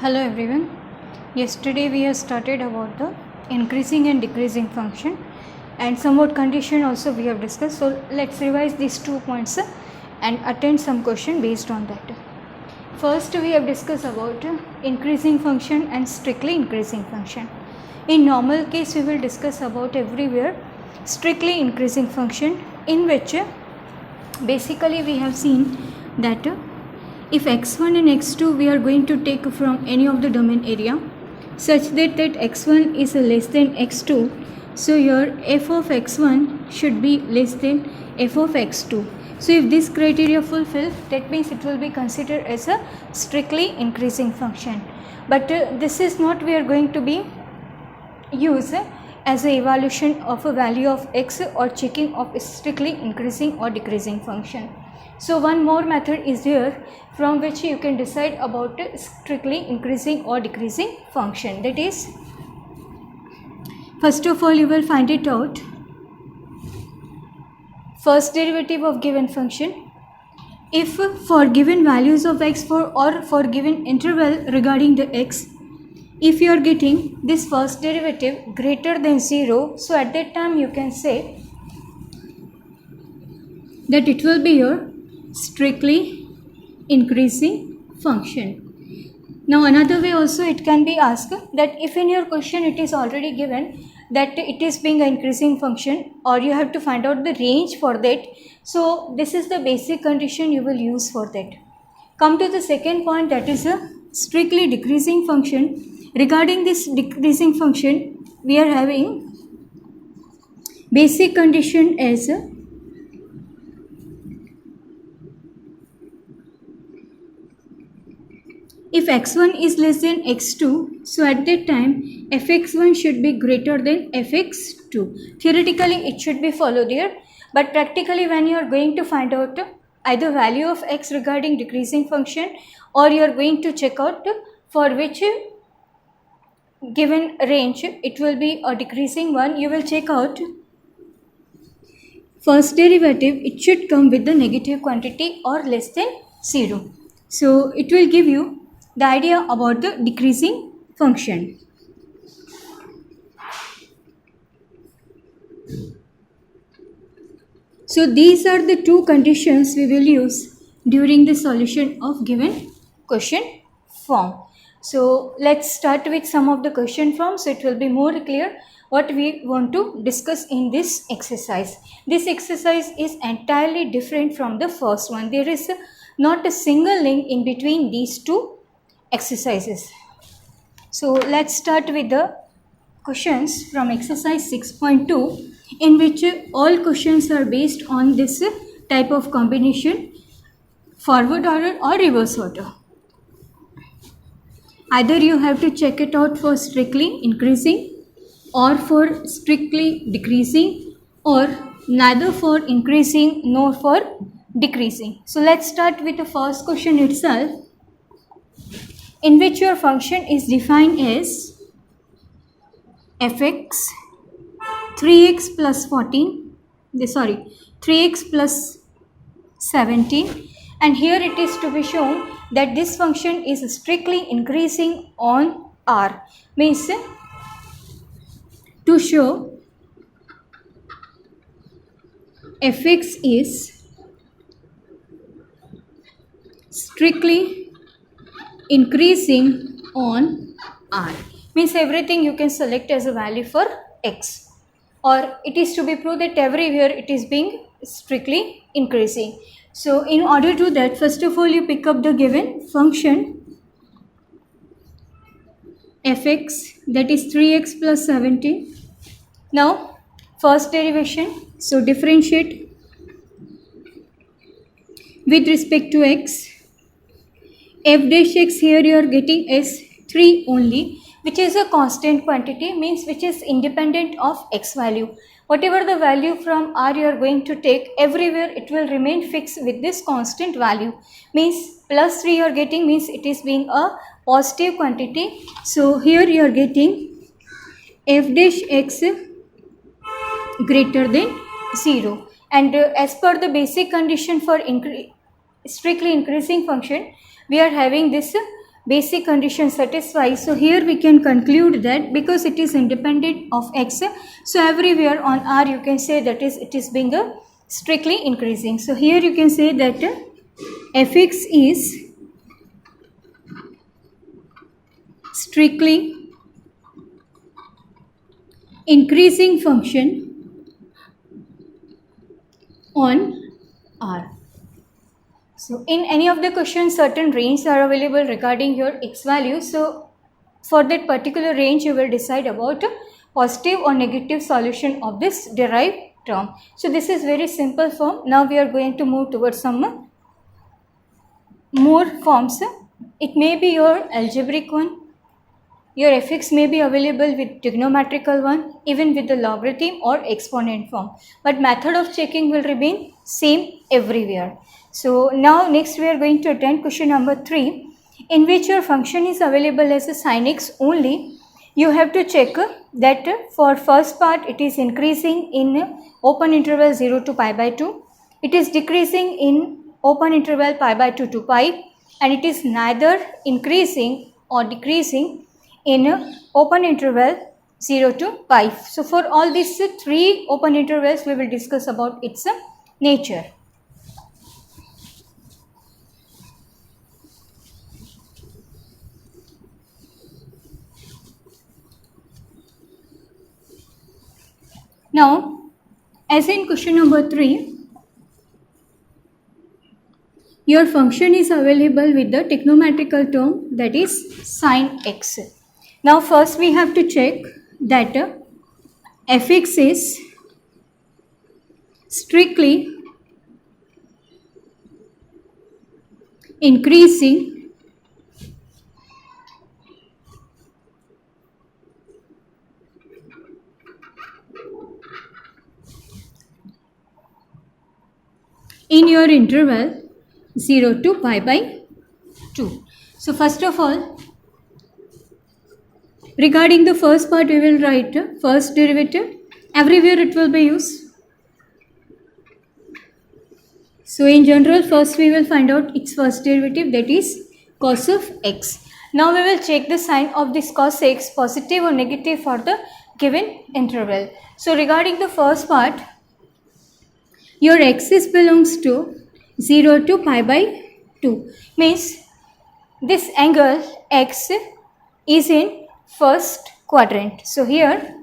Hello everyone. Yesterday we have started about the increasing and decreasing function and somewhat condition also we have discussed. So let's revise these 2 points and attend some question based on that. First we have discussed about increasing function and strictly increasing function. In normal case we will discuss about everywhere strictly increasing function, in which basically we have seen that if x1 and x2 we are going to take from any of the domain area such that x1 is less than x2, so your f of x1 should be less than f of x2. So if this criteria fulfilled, that means it will be considered as a strictly increasing function. But this is not we are going to be use as a evaluation of a value of x or checking of strictly increasing or decreasing function. So one more method is here from which you can decide about strictly increasing or decreasing function. That is, first of all you will find it out first derivative of given function. If for given values of x or for given interval regarding the x, if you are getting this first derivative greater than 0, so at that time you can say that it will be your strictly increasing function. Now another way also it can be asked that if in your question it is already given that it is being an increasing function, or you have to find out the range for that, so this is the basic condition you will use for that. Come to the second point, that is a strictly decreasing function. Regarding this decreasing function, we are having basic condition as if x1 is less than x2, so at that time fx1 should be greater than fx2. Theoretically it should be followed here, but practically when you are going to find out either value of x regarding decreasing function, or you are going to check out for which given range it will be a decreasing one, you will check out first derivative, it should come with the negative quantity or less than 0. So it will give you the idea about the decreasing function. So these are the two conditions we will use during the solution of given question form. So let's start with some of the question forms, so it will be more clear what we want to discuss in this exercise. This exercise is entirely different from the first one. There is not a single link in between these two exercises. So let's start with the questions from exercise 6.2, in which all questions are based on this type of combination, forward order or reverse order. Either you have to check it out for strictly increasing or for strictly decreasing, or neither for increasing nor for decreasing. So let's start with the first question itself, in which your function is defined as fx 3x plus 3x plus 17, and here it is to be shown that this function is strictly increasing on R. Means to show fx is strictly increasing on R, means everything you can select as a value for x, or it is to be proved that everywhere it is being strictly increasing. So in order to do that, first of all you pick up the given function fx, that is 3x plus 17. Now first derivation, so differentiate with respect to x. F dash x here you are getting as 3 only, which is a constant quantity, means which is independent of x value. Whatever the value from R you are going to take, everywhere it will remain fixed with this constant value. Means plus 3 you are getting, means it is being a positive quantity. So here you are getting f dash x greater than 0. And as per the basic condition for strictly increasing function, we are having this basic condition satisfied. So here we can conclude that because it is independent of x, so everywhere on R you can say that is it is being strictly increasing. So here you can say that fx is strictly increasing function on R. So in any of the questions, certain ranges are available regarding your x value. So for that particular range, you will decide about a positive or negative solution of this derived term. So this is very simple form. Now we are going to move towards some more forms. It may be your algebraic one. Your fx may be available with trigonometrical one, even with the logarithm or exponent form. But method of checking will remain same everywhere. So now next we are going to attend question number 3, in which your function is available as a sin x only. You have to check that for first part it is increasing in open interval 0 to pi by 2. It is decreasing in open interval pi by 2 to pi, and it is neither increasing or decreasing in open interval 0 to pi. So for all these 3 open intervals we will discuss about its nature. Now, as in question number 3, your function is available with the trigonometrical term, that is sin x. Now first we have to check that fx is strictly increasing in your interval 0 to pi by 2. So first of all, regarding the first part we will write first derivative. Everywhere it will be used. So in general, first we will find out its first derivative, that is cos of x. Now we will check the sign of this cos x, positive or negative for the given interval. So regarding the first part, your axis belongs to 0 to pi by 2. Means this angle x is in first quadrant. So here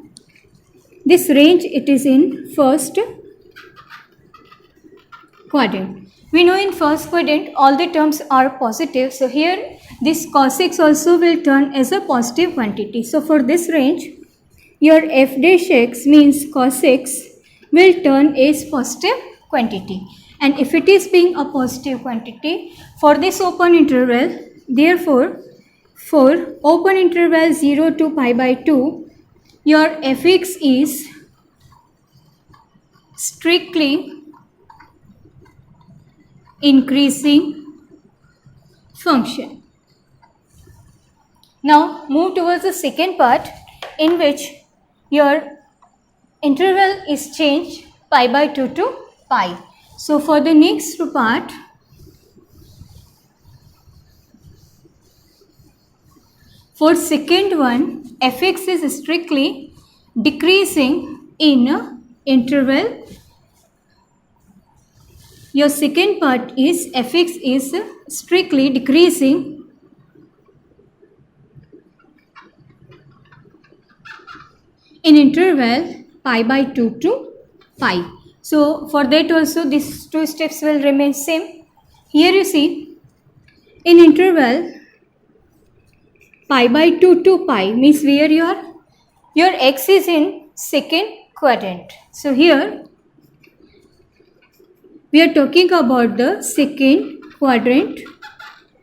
this range it is in first quadrant. We know in first quadrant all the terms are positive. So here this cos x also will turn as a positive quantity. So for this range, your f dash x means cos x will turn as positive quantity. And if it is being a positive quantity for this open interval, therefore for open interval 0 to pi by 2, your fx is strictly increasing function. Now move towards the second part, in which your interval is changed pi by 2 to pi. So for the next part, for second one, fx is strictly decreasing in interval. Your second part is fx is strictly decreasing in interval pi by 2 to pi. So for that also these two steps will remain same. Here you see, in interval pi by 2 to pi means where your x is in second quadrant. So here we are talking about the second quadrant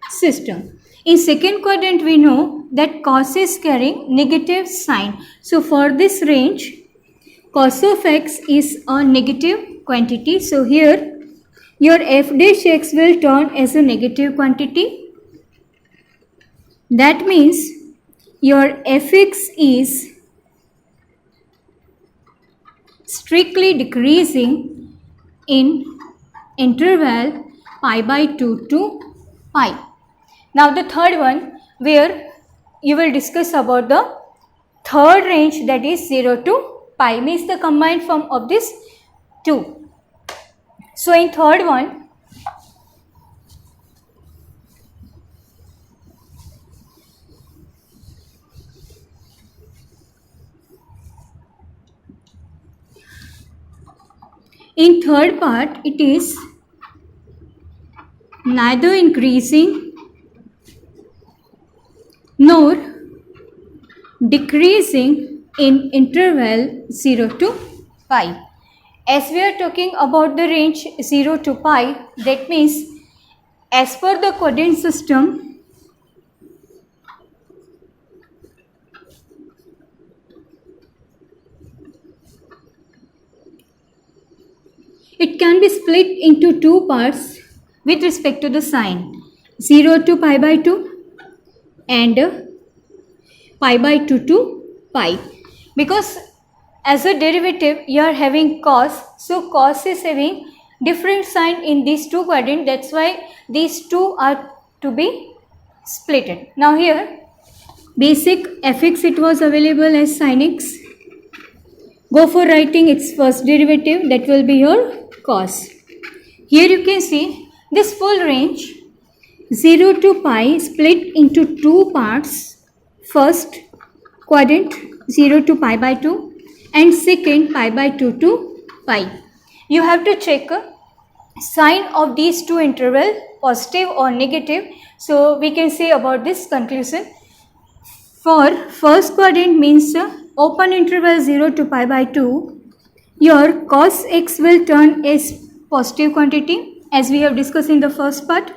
system. In second quadrant we know that cos is carrying negative sign. So for this range, cos of x is a negative quantity. So here your f dash x will turn as a negative quantity. That means your fx is strictly decreasing in interval pi by 2 to pi. Now the third one, where you will discuss about the third range, that is 0 to pi, means the combined form of this two. So in third one, in third part, it is neither increasing nor decreasing in interval 0 to pi. As we are talking about the range 0 to pi, that means as per the quadrant system, it can be split into two parts with respect to the sign, 0 to pi by 2 and pi by 2 to pi. Because as a derivative you are having cos, so cos is having different sign in these two quadrants, that's why these two are to be splitted. Now here basic fx, it was available as sin x. Go for writing its first derivative, that will be your cos. Here you can see this full range 0 to pi split into two parts. First quadrant 0 to pi by 2 and second pi by 2 to pi. You have to check sign of these two interval, positive or negative. So we can say about this conclusion. For first quadrant means open interval 0 to pi by 2, your cos x will turn as positive quantity, as we have discussed in the first part.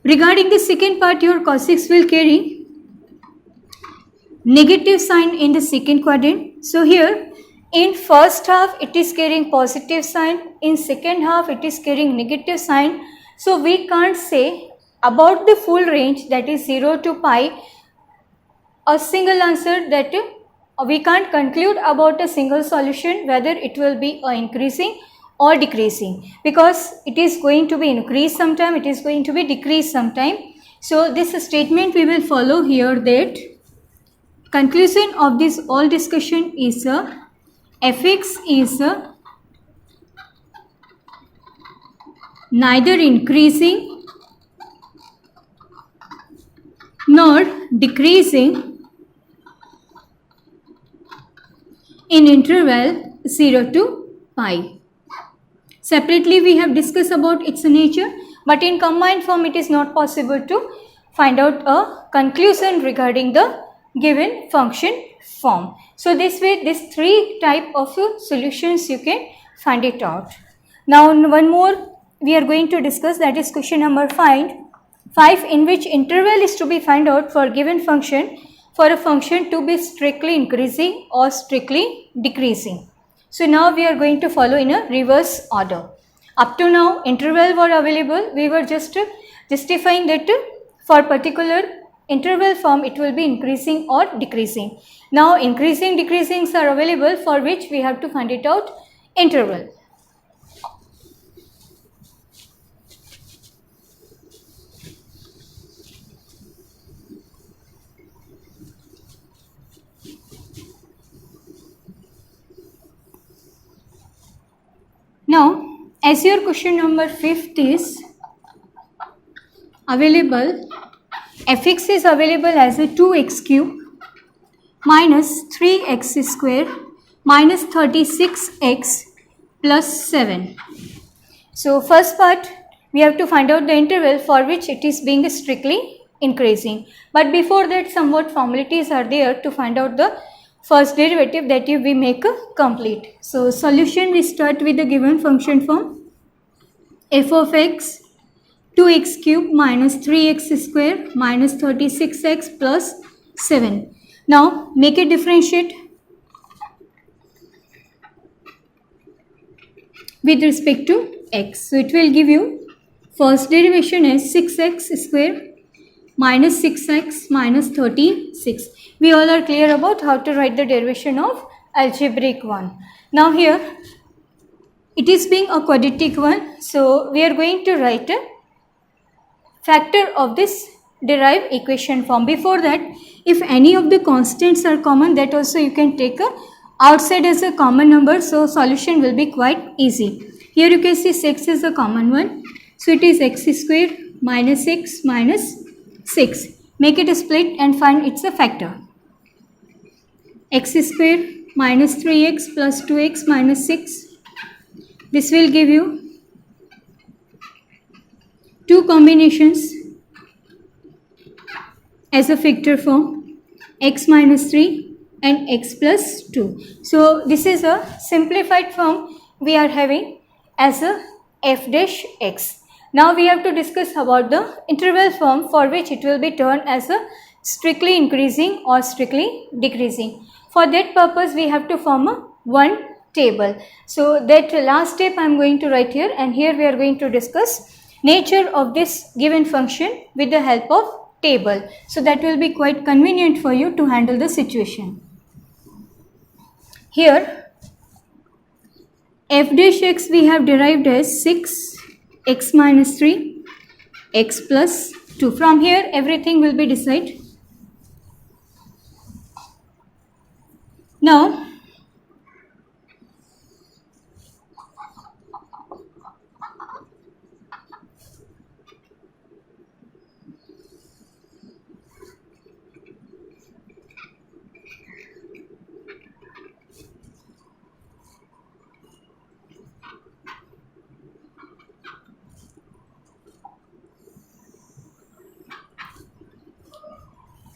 Regarding the second part, your cos x will carry negative sign in the second quadrant. So here in first half it is carrying positive sign, in second half it is carrying negative sign. So we can't say about the full range, that is 0 to pi, a single answer, that we can't conclude about a single solution whether it will be increasing or decreasing, because it is going to be increased sometime, it is going to be decreased sometime. So this statement we will follow here, that conclusion of this all discussion is fx is neither increasing nor decreasing in interval 0 to pi. Separately we have discussed about its nature, but in combined form it is not possible to find out a conclusion regarding the given function form. So this way, these three type of solutions you can find it out. Now one more we are going to discuss, that is question number 5, in which interval is to be found out for given function, for a function to be strictly increasing or strictly decreasing. So now we are going to follow in a reverse order. Up to now interval were available, we were just justifying that for particular interval form it will be increasing or decreasing. Now increasing, decreasings are available, for which we have to find it out interval. Now as your question number 5 is available, fx is available as a 2x cube minus 3x square minus 36x plus 7. So first part we have to find out the interval for which it is being strictly increasing. But before that, somewhat formalities are there to find out the first derivative, that we make complete. So solution, we start with the given function form f of x 2x cube minus 3x square minus 36x plus 7. Now make it differentiate with respect to x. So it will give you first derivation is 6x square minus 6x minus 36. We all are clear about how to write the derivation of algebraic one. Now here it is being a quadratic one, so we are going to write a factor of this derive equation form. Before that, if any of the constants are common, that also you can take outside as a common number, so solution will be quite easy. Here you can see 6 is a common one, so it is x square minus 6 minus 6. Make it a split and find its a factor. X square minus 3x plus 2x minus 6. This will give you two combinations as a factor form, x minus 3 and x plus 2. So this is a simplified form we are having as a f dash x. Now we have to discuss about the interval form, for which it will be turned as a strictly increasing or strictly decreasing. For that purpose we have to form a one table. So that last step I am going to write here, and here we are going to discuss nature of this given function with the help of table. So that will be quite convenient for you to handle the situation. Here f dash x we have derived as 6 x minus 3 x plus 2. From here everything will be decided. Now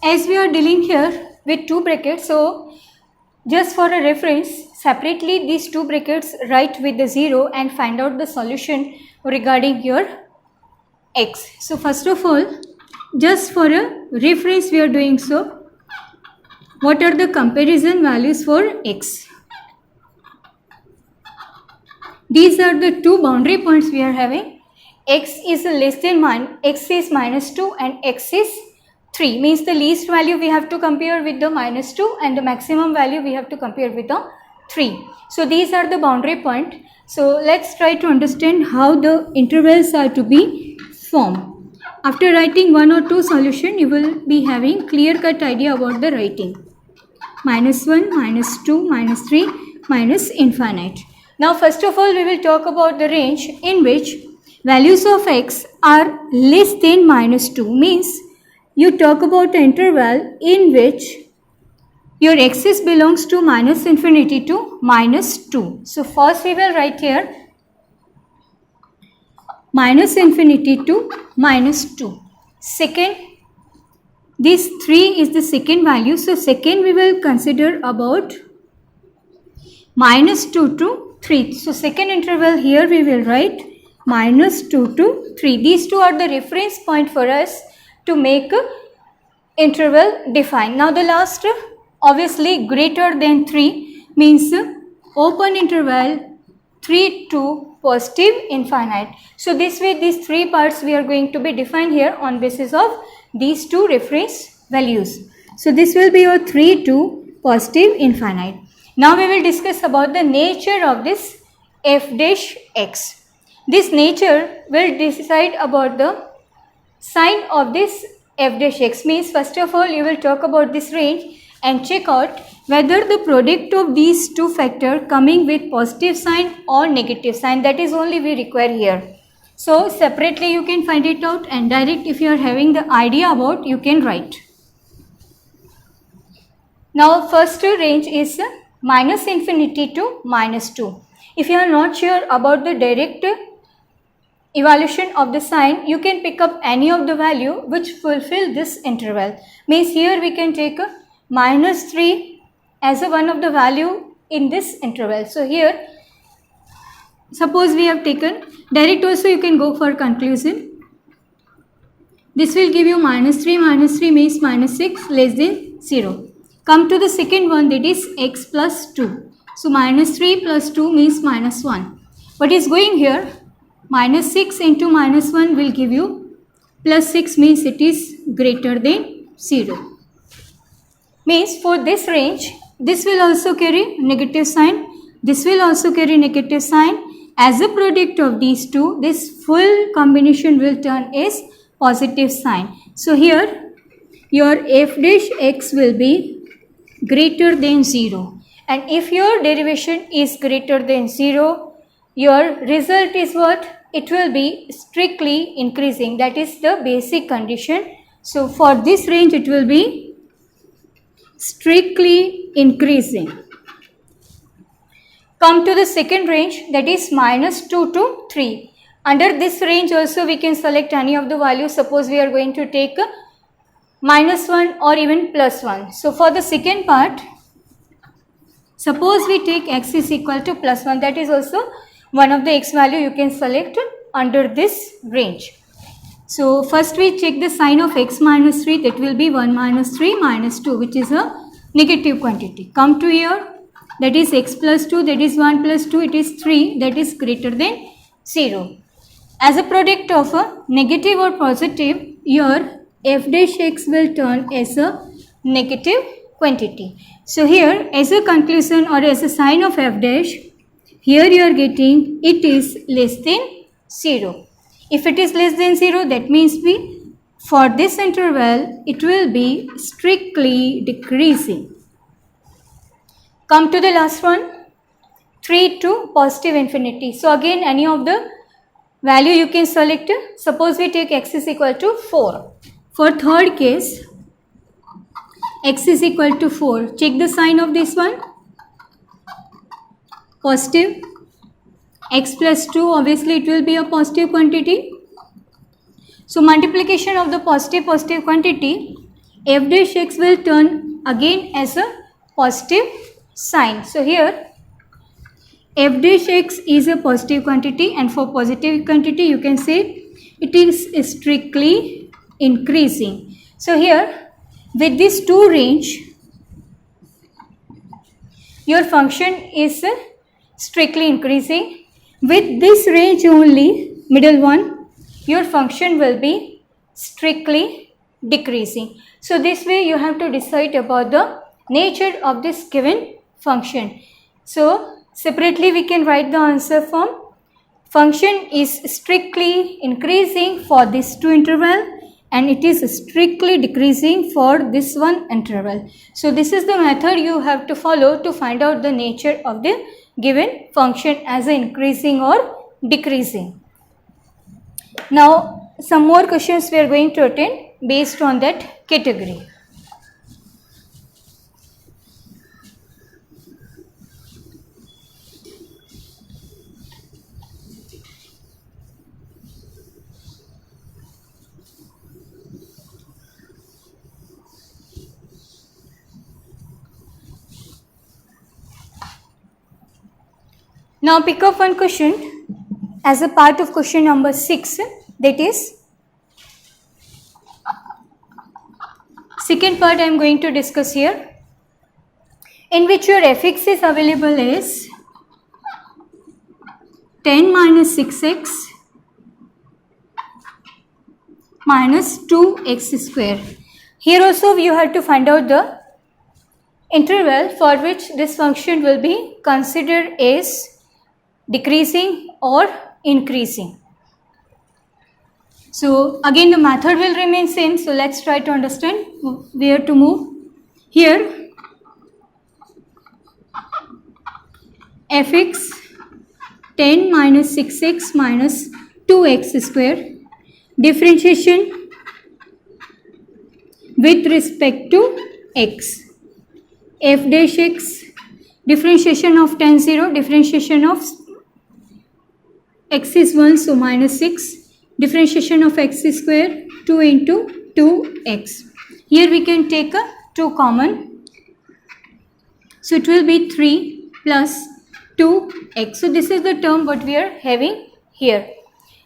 as we are dealing here with two brackets, so just for a reference, separately these two brackets write with the 0 and find out the solution regarding your x. So first of all, just for a reference we are doing so. What are the comparison values for x? These are the two boundary points we are having. X is less than x is minus 2 and x is 3, means the least value we have to compare with the minus 2 and the maximum value we have to compare with the 3. So these are the boundary point. So let's try to understand how the intervals are to be formed. After writing one or two solution, you will be having clear cut idea about the writing. Minus 1, minus 2, minus 3, minus infinite. Now first of all we will talk about the range in which values of x are less than minus 2, means you talk about the interval in which your axis belongs to minus infinity to minus 2. So first we will write here minus infinity to minus 2. Second, this 3 is the second value. So second we will consider about minus 2 to 3. So second interval here we will write minus 2 to 3. These two are the reference point for us to make interval defined. Now the last, obviously greater than 3 means open interval 3 to positive infinite. So this way these three parts we are going to be defined here on basis of these two reference values. So this will be your 3 to positive infinite. Now we will discuss about the nature of this f dash x. This nature will decide about the sign of this f dash x, means first of all you will talk about this range and check out whether the product of these two factors coming with positive sign or negative sign. That is only we require here. So separately you can find it out, and direct if you are having the idea about, you can write. Now first range is minus infinity to minus 2. If you are not sure about the direct evaluation of the sign, you can pick up any of the value which fulfill this interval. Means here we can take a minus 3 as a one of the value in this interval. So here suppose we have taken direct, also you can go for conclusion. This will give you minus 3 means minus 6 less than 0. Come to the second one, that is x plus 2. So minus 3 plus 2 means minus 1. What is going here? Minus 6 into minus 1 will give you plus 6, means it is greater than 0. Means for this range, this will also carry negative sign, this will also carry negative sign. As a product of these two, this full combination will turn as positive sign. So here your f dash x will be greater than 0, and if your derivation is greater than 0, your result is what? It will be strictly increasing. That is the basic condition. So for this range it will be strictly increasing. Come to the second range, that is minus 2 to 3. Under this range also we can select any of the values. Suppose we are going to take minus 1 or even plus 1. So for the second part, suppose we take x is equal to plus 1. That is also one of the x value you can select under this range. So first we check the sign of x minus 3. That will be 1 minus 3 minus 2, which is a negative quantity. Come to here, that is x plus 2, that is 1 plus 2, it is 3, that is greater than 0. As a product of a negative or positive, your f dash x will turn as a negative quantity. So here, as a conclusion or as a sign of f dash, here you are getting it is less than 0. If it is less than 0, that means for this interval it will be strictly decreasing. Come to the last one, 3 to positive infinity. So again any of the value you can select. Suppose we take x is equal to 4. For third case, x is equal to 4. Check the sign of this one. Positive. X plus 2, obviously it will be a positive quantity. So multiplication of the positive quantity, f dash x will turn again as a positive sign. So here f dash x is a positive quantity, and for positive quantity you can say it is strictly increasing. So here with this 2 range, your function is strictly increasing. With this range only, middle one, your function will be strictly decreasing. So this way you have to decide about the nature of this given function. So separately we can write the answer form. Function is strictly increasing for this 2 interval, and it is strictly decreasing for this one interval. So this is the method you have to follow to find out the nature of the given function as increasing or decreasing. Now some more questions we are going to attend based on that category. Now pick up one question as a part of question number 6, that is second part I am going to discuss here, in which your fx is available is 10 minus 6x minus 2x square. Here also you have to find out the interval for which this function will be considered as decreasing or increasing. So again the method will remain same. So let's try to understand where to move. Here fx 10 minus 6x minus 2x square, differentiation with respect to x. F dash x, differentiation of tan 0, differentiation of x is 1, so minus 6, differentiation of x square 2 into 2x. Here we can take a 2 common, so it will be 3 plus 2x. So this is the term what we are having here.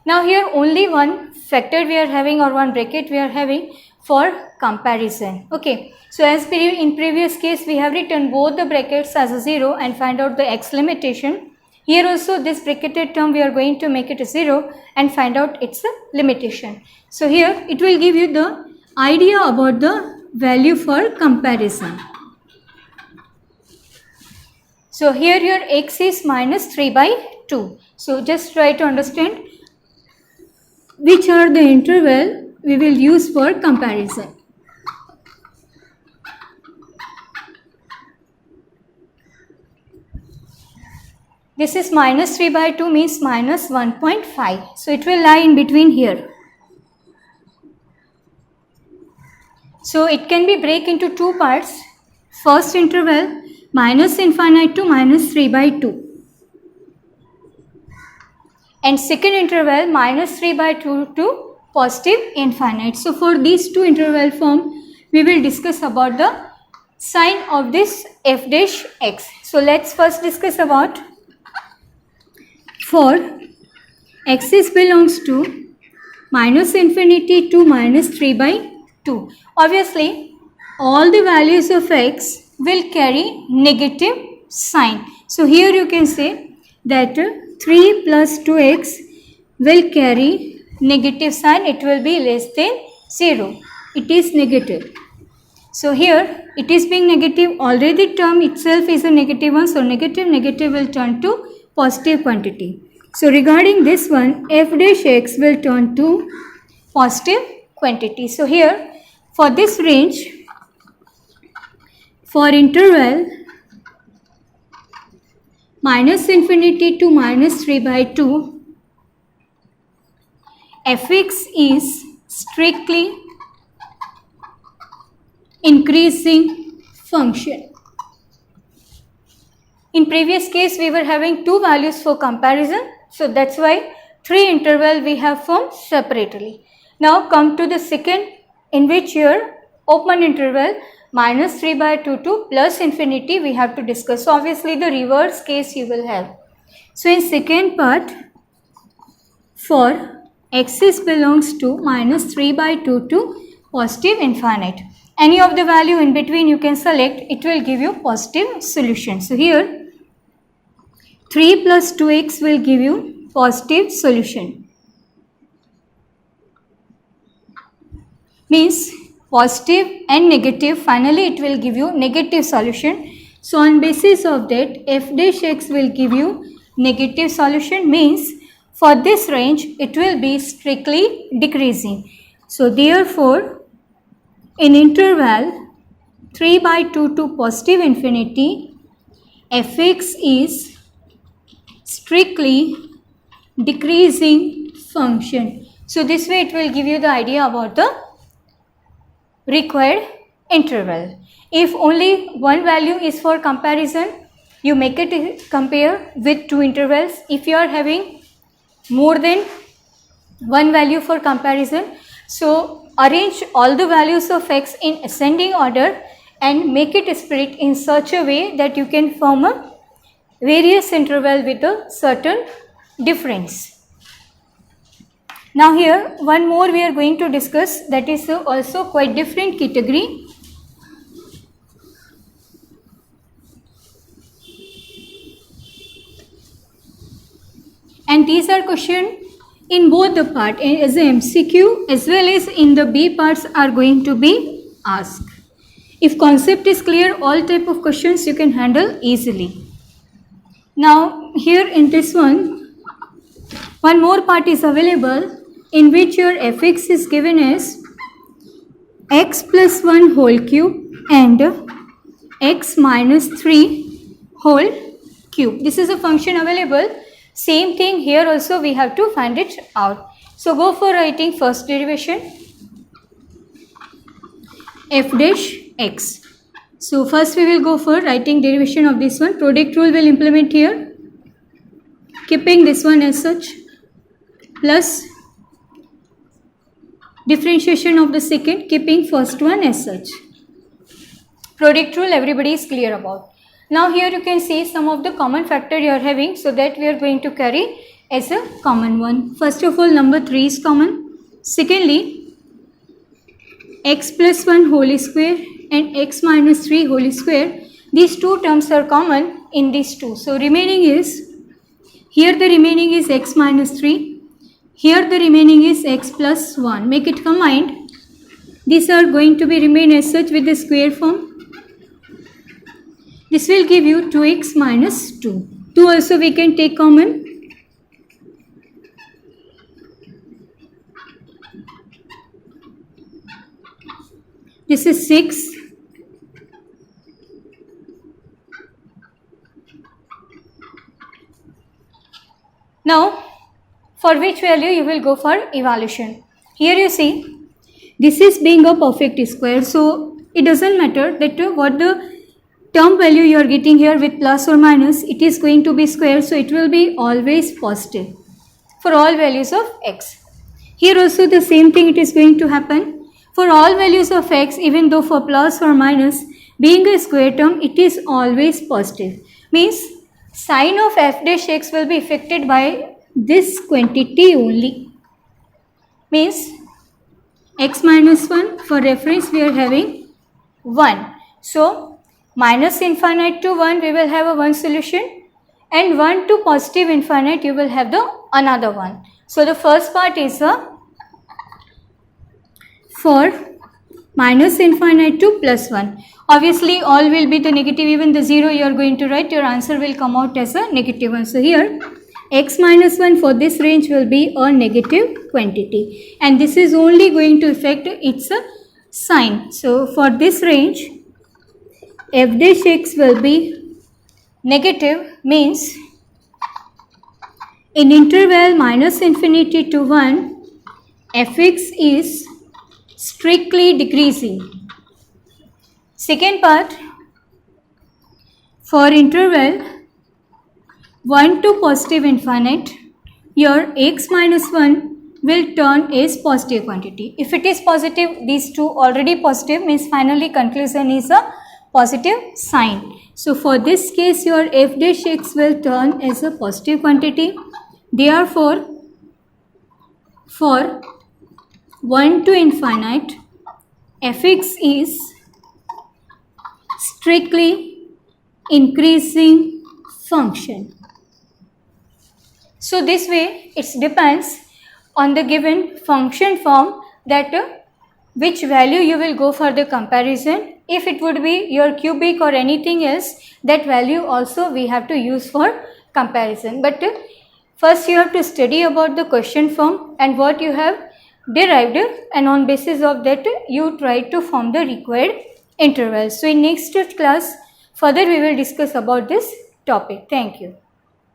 Now here only one factor we are having, or one bracket we are having for comparison. Okay, so as in previous case we have written both the brackets as a 0 and find out the x limitation. Here also this bracketed term we are going to make it a 0 and find out its limitation. So here it will give you the idea about the value for comparison. So here your x is minus 3 by 2. So just try to understand which are the interval we will use for comparison. This is minus 3 by 2 means minus 1.5. So it will lie in between here. So it can be break into two parts. First interval minus infinite to minus 3 by 2. And second interval minus 3 by 2 to positive infinite. So for these two interval form, we will discuss about the sign of this f dash x. So let's first discuss about for axis belongs to minus infinity to minus 3 by 2. Obviously, all the values of x will carry negative sign. So here you can say that 3 plus 2x will carry negative sign. It will be less than 0. It is negative. So here it is being negative. Already term itself is a negative one. So negative will turn to positive quantity. So regarding this one, f dash x will turn to positive quantity. So here for this range, for interval minus infinity to minus 3 by 2, fx is strictly increasing function. In previous case, we were having two values for comparison. So that's why three interval we have formed separately. Now come to the second, in which your open interval minus 3 by 2 to plus infinity we have to discuss. So obviously the reverse case you will have. So in second part, for axis belongs to minus 3 by 2 to positive infinite. Any of the value in between you can select, it will give you positive solution. So here 3 plus 2x will give you positive solution. Means positive and negative, finally it will give you negative solution. So on basis of that, f dash x will give you negative solution, means for this range it will be strictly decreasing. So therefore in interval 3 by 2 to positive infinity, fx is strictly decreasing function. So this way it will give you the idea about the required interval. If only one value is for comparison, you make it compare with two intervals. If you are having more than one value for comparison, so arrange all the values of x in ascending order and make it split in such a way that you can form a various interval with a certain difference. Now here one more we are going to discuss, that is also quite different category. And these are questions in both the part, as a MCQ as well as in the B parts are going to be asked. If concept is clear, all type of questions you can handle easily. Now here in this one more part is available, in which your fx is given as x plus 1 whole cube and x minus 3 whole cube. This is a function available. Same thing here also we have to find it out. So go for writing first derivation, f dash x. So first we will go for writing derivation of this one. Product rule will implement here, keeping this one as such, plus differentiation of the second, keeping first one as such. Product rule everybody is clear about. Now here you can see some of the common factor you are having, so that we are going to carry as a common one. First of all, number 3 is common. Secondly, x plus 1 whole square and x minus 3 whole square. These two terms are common in these two. So remaining is, here the remaining is x minus 3. Here the remaining is x plus 1. Make it combined. These are going to be remain as such with the square form. This will give you 2x minus 2. 2 also we can take common. This is 6. Now, for which value you will go for evaluation? Here you see, this is being a perfect square, so it doesn't matter that what the term value you are getting here with plus or minus, it is going to be square, so it will be always positive for all values of x. Here also the same thing it is going to happen. For all values of x, even though for plus or minus, being a square term, it is always positive. Means sign of f dash x will be affected by this quantity only. Means x minus 1, for reference we are having 1. So minus infinite to 1 we will have a one solution, and 1 to positive infinite you will have the another one. So the first part is for minus infinite to plus 1. Obviously all will be the negative, even the 0 you are going to write, your answer will come out as a negative 1. So here x minus 1 for this range will be a negative quantity, and this is only going to affect its sign. So for this range f dash x will be negative, means in interval minus infinity to 1 fx is strictly decreasing. Second part, for interval 1 to positive infinite, your x minus 1 will turn as positive quantity. If it is positive, these two already positive, means finally conclusion is a positive sign. So for this case your f dash x will turn as a positive quantity. Therefore for 1 to infinite, fx is strictly increasing function. So this way it depends on the given function form that which value you will go for the comparison. If it would be your cubic or anything else, that value also we have to use for comparison. But first you have to study about the question form and what you have derived, and on basis of that you try to form the required intervals. So in next class further we will discuss about this topic. Thank you.